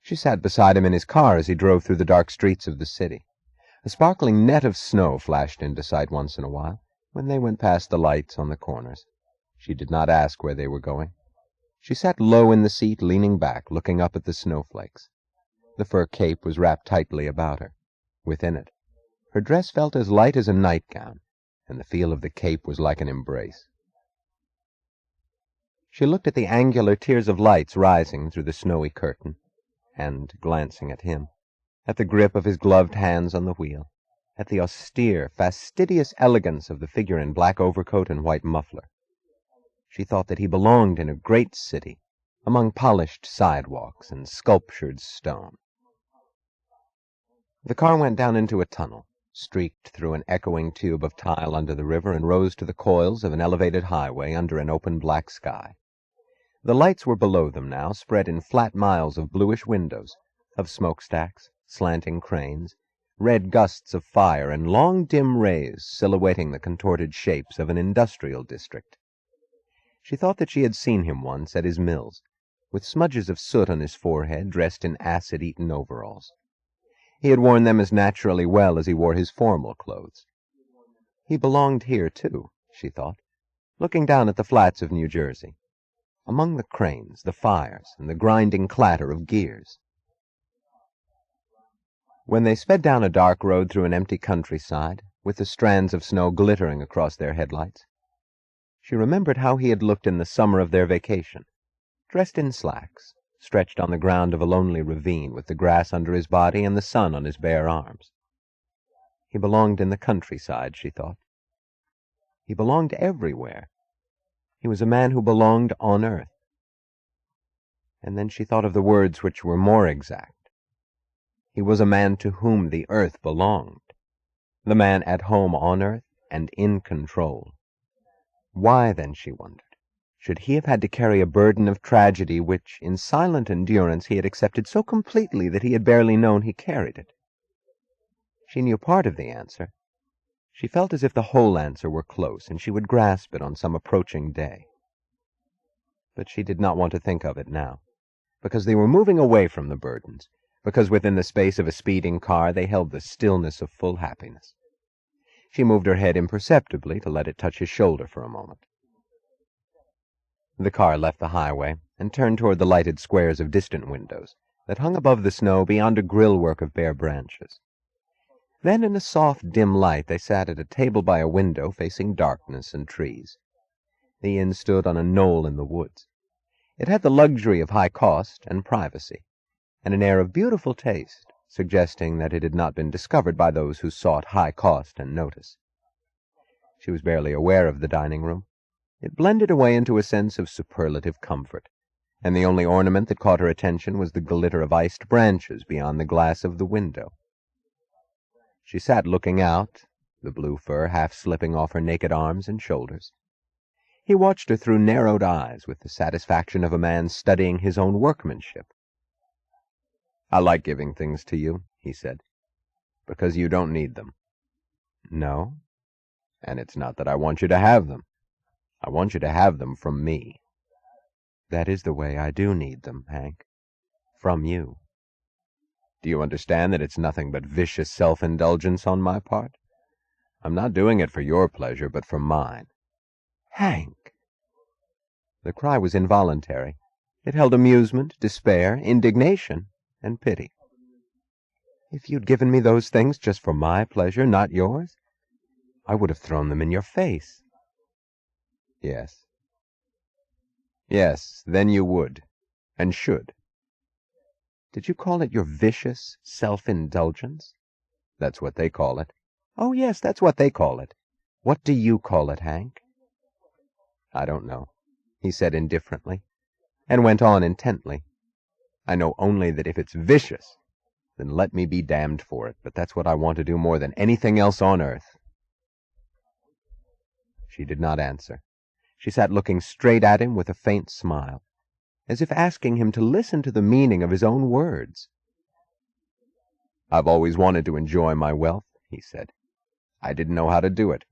She sat beside him in his car as he drove through the dark streets of the city. A sparkling net of snow flashed into sight once in a while when they went past the lights on the corners. She did not ask where they were going. She sat low in the seat, leaning back, looking up at the snowflakes. The fur cape was wrapped tightly about her. Within it, her dress felt as light as a nightgown, and the feel of the cape was like an embrace. She looked at the angular tiers of lights rising through the snowy curtain, and, glancing at him, at the grip of his gloved hands on the wheel, at the austere, fastidious elegance of the figure in black overcoat and white muffler. She thought that he belonged in a great city, among polished sidewalks and sculptured stone. The car went down into a tunnel, streaked through an echoing tube of tile under the river, and rose to the coils of an elevated highway under an open black sky. The lights were below them now, spread in flat miles of bluish windows, of smokestacks, slanting cranes, red gusts of fire, and long dim rays silhouetting the contorted shapes of an industrial district. She thought that she had seen him once at his mills, with smudges of soot on his forehead, dressed in acid-eaten overalls. He had worn them as naturally well as he wore his formal clothes. He belonged here, too, she thought, looking down at the flats of New Jersey, among the cranes, the fires, and the grinding clatter of gears. When they sped down a dark road through an empty countryside, with the strands of snow glittering across their headlights, she remembered how he had looked in the summer of their vacation, dressed in slacks, stretched on the ground of a lonely ravine with the grass under his body and the sun on his bare arms. He belonged in the countryside, she thought. He belonged everywhere. He was a man who belonged on earth. And then she thought of the words which were more exact. He was a man to whom the earth belonged, the man at home on earth and in control. Why, then, she wondered, should he have had to carry a burden of tragedy which, in silent endurance, he had accepted so completely that he had barely known he carried it? She knew part of the answer. She felt as if the whole answer were close, and she would grasp it on some approaching day. But she did not want to think of it now, because they were moving away from the burdens, because within the space of a speeding car they held the stillness of full happiness. She moved her head imperceptibly to let it touch his shoulder for a moment. The car left the highway and turned toward the lighted squares of distant windows that hung above the snow beyond a grille-work of bare branches. Then in a soft, dim light they sat at a table by a window facing darkness and trees. The inn stood on a knoll in the woods. It had the luxury of high cost and privacy, and an air of beautiful taste, suggesting that it had not been discovered by those who sought high cost and notice. She was barely aware of the dining room. It blended away into a sense of superlative comfort, and the only ornament that caught her attention was the glitter of iced branches beyond the glass of the window. She sat looking out, the blue fur half slipping off her naked arms and shoulders. He watched her through narrowed eyes with the satisfaction of a man studying his own workmanship. "I like giving things to you," he said, "because you don't need them." "No?" "And it's not that I want you to have them. I want you to have them from me." "That is the way I do need them, Hank. From you." "Do you understand that it's nothing but vicious self-indulgence on my part? I'm not doing it for your pleasure, but for mine." "Hank!" The cry was involuntary. It held amusement, despair, indignation, and pity. "If you'd given me those things just for my pleasure, not yours, I would have thrown them in your face." "Yes. Yes, then you would, and should." "Did you call it your vicious self-indulgence?" "That's what they call it." "Oh, yes, that's what they call it. What do you call it, Hank?" "I don't know," he said indifferently, and went on intently. "I know only that if it's vicious, then let me be damned for it, but that's what I want to do more than anything else on earth." She did not answer. She sat looking straight at him with a faint smile, as if asking him to listen to the meaning of his own words. "I've always wanted to enjoy my wealth," he said. "I didn't know how to do it.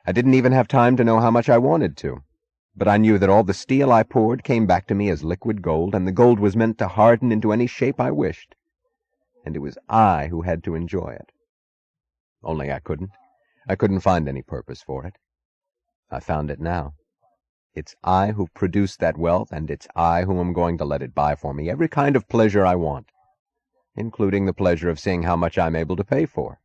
I didn't even have time to know how much I wanted to. But I knew that all the steel I poured came back to me as liquid gold, and the gold was meant to harden into any shape I wished. And it was I who had to enjoy it. Only I couldn't. I couldn't find any purpose for it. I found it now. It's I who produced that wealth, and it's I who am going to let it buy for me every kind of pleasure I want, including the pleasure of seeing how much I'm able to pay for,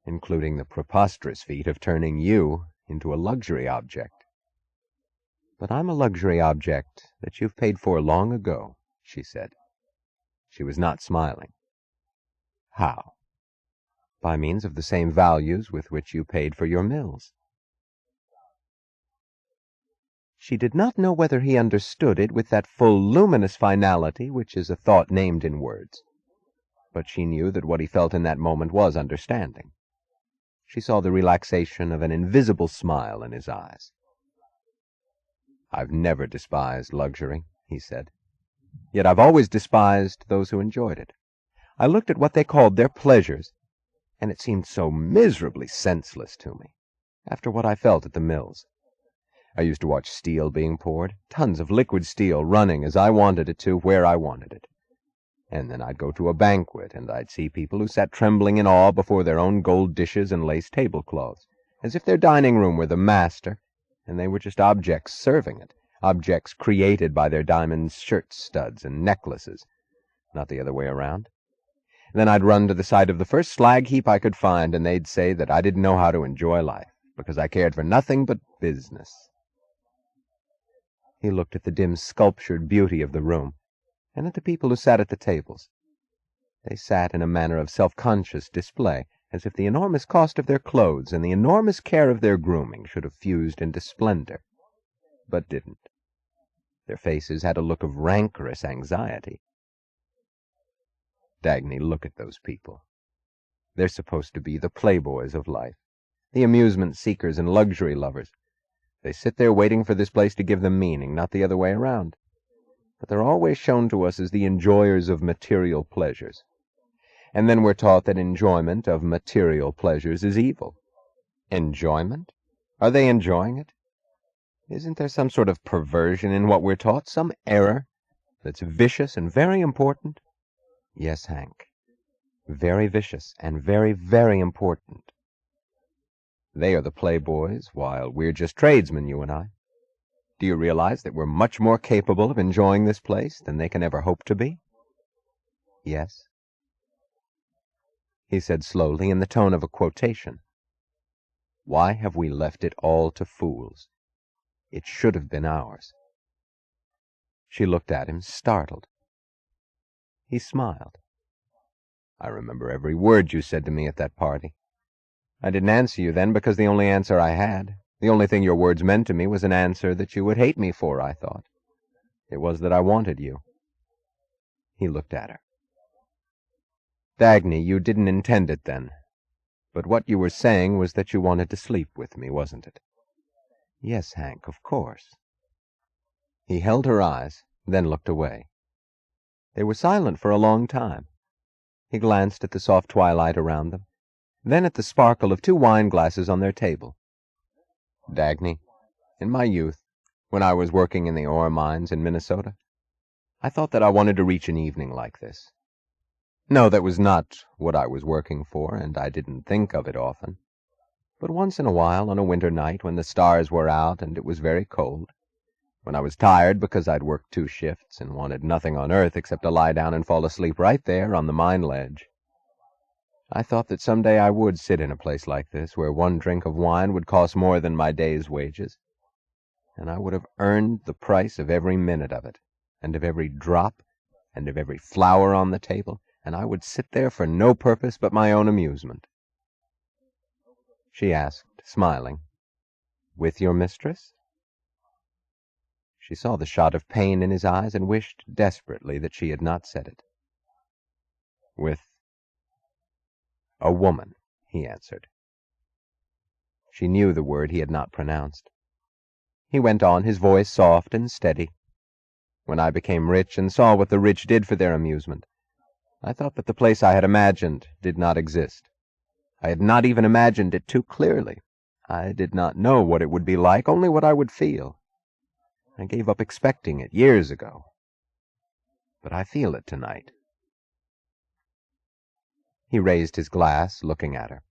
including the preposterous feat of turning you into a luxury object. But I'm a luxury object that you've paid for long ago, she said. She was not smiling. How? By means of the same values with which you paid for your mills. She did not know whether he understood it with that full luminous finality which is a thought named in words, but she knew that what he felt in that moment was understanding. She saw the relaxation of an invisible smile in his eyes. I've never despised luxury, he said. Yet I've always despised those who enjoyed it. I looked at what they called their pleasures, and it seemed so miserably senseless to me, after what I felt at the mills. I used to watch steel being poured, tons of liquid steel running as I wanted it to, where I wanted it. And then I'd go to a banquet, and I'd see people who sat trembling in awe before their own gold dishes and lace tablecloths, as if their dining room were the master, and they were just objects serving it, objects created by their diamond shirt studs and necklaces, not the other way around. Then I'd run to the side of the first slag heap I could find, and they'd say that I didn't know how to enjoy life, because I cared for nothing but business. He looked at the dim sculptured beauty of the room, and at the people who sat at the tables. They sat in a manner of self-conscious display, as if the enormous cost of their clothes and the enormous care of their grooming should have fused into splendor, but didn't. Their faces had a look of rancorous anxiety. Dagny, look at those people. They're supposed to be the playboys of life, the amusement seekers and luxury lovers. They sit there waiting for this place to give them meaning, not the other way around. But they're always shown to us as the enjoyers of material pleasures. And then we're taught that enjoyment of material pleasures is evil. Enjoyment? Are they enjoying it? Isn't there some sort of perversion in what we're taught, some error that's vicious and very important? Yes, Hank. Very vicious and very, very important. They are the playboys, while we're just tradesmen, you and I. Do you realize that we're much more capable of enjoying this place than they can ever hope to be? Yes, he said slowly in the tone of a quotation. Why have we left it all to fools? It should have been ours. She looked at him, startled. He smiled. I remember every word you said to me at that party. I didn't answer you then because the only answer I had, the only thing your words meant to me, was an answer that you would hate me for, I thought. It was that I wanted you. He looked at her. Dagny, you didn't intend it then. But what you were saying was that you wanted to sleep with me, wasn't it? Yes, Hank, of course. He held her eyes, then looked away. They were silent for a long time. He glanced at the soft twilight around them, then at the sparkle of 2 wine glasses on their table. Dagny, in my youth, when I was working in the ore mines in Minnesota, I thought that I wanted to reach an evening like this. No, that was not what I was working for, and I didn't think of it often. But once in a while, on a winter night when the stars were out and it was very cold, when I was tired because I'd worked 2 shifts and wanted nothing on earth except to lie down and fall asleep right there on the mine ledge, I thought that someday I would sit in a place like this, where 1 drink of wine would cost more than my day's wages, and I would have earned the price of every minute of it, and of every drop, and of every flower on the table, and I would sit there for no purpose but my own amusement. She asked, smiling, With your mistress? She saw the shot of pain in his eyes and wished desperately that she had not said it. With a woman, he answered. She knew the word he had not pronounced. He went on, his voice soft and steady. When I became rich and saw what the rich did for their amusement, I thought that the place I had imagined did not exist. I had not even imagined it too clearly. I did not know what it would be like, only what I would feel. I gave up expecting it years ago. But I feel it tonight." He raised his glass, looking at her.